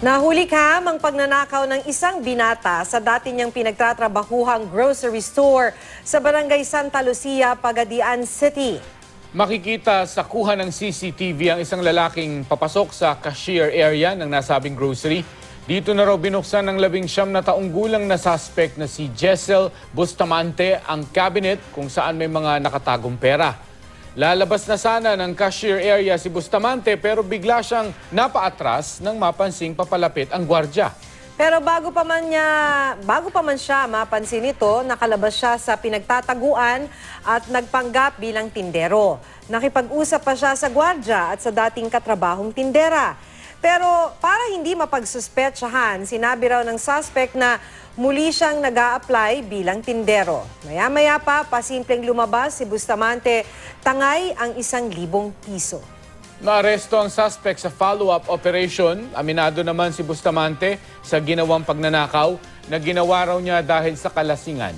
Nahuli ang pagnanakaw ng isang binata sa dati niyang pinagtatrabahuhang grocery store sa Barangay Santa Lucia, Pagadian City. Makikita sa kuha ng CCTV ang isang lalaking papasok sa cashier area ng nasabing grocery. Dito na raw binuksan ng 19 na taong gulang na suspect na si Jessel Bustamante ang cabinet kung saan may mga nakatagong pera. Lalabas na sana ng cashier area si Bustamante pero bigla siyang napaatras nang mapansing papalapit ang gwardya. Pero bago pa man siya mapansin ito, nakalabas siya sa pinagtataguan at nagpanggap bilang tindero. Nakipag-usap pa siya sa gwardya at sa dating katrabahong tindera. Pero para hindi mapagsuspetsahan, sinabi raw ng suspect na muli siyang nag-a-apply bilang tindero. Maya-maya pa, pasimpleng lumabas si Bustamante, tangay ang 1,000 piso. Naaresto ang suspect sa follow-up operation. Aminado naman si Bustamante sa ginawang pagnanakaw na ginawa raw niya dahil sa kalasingan.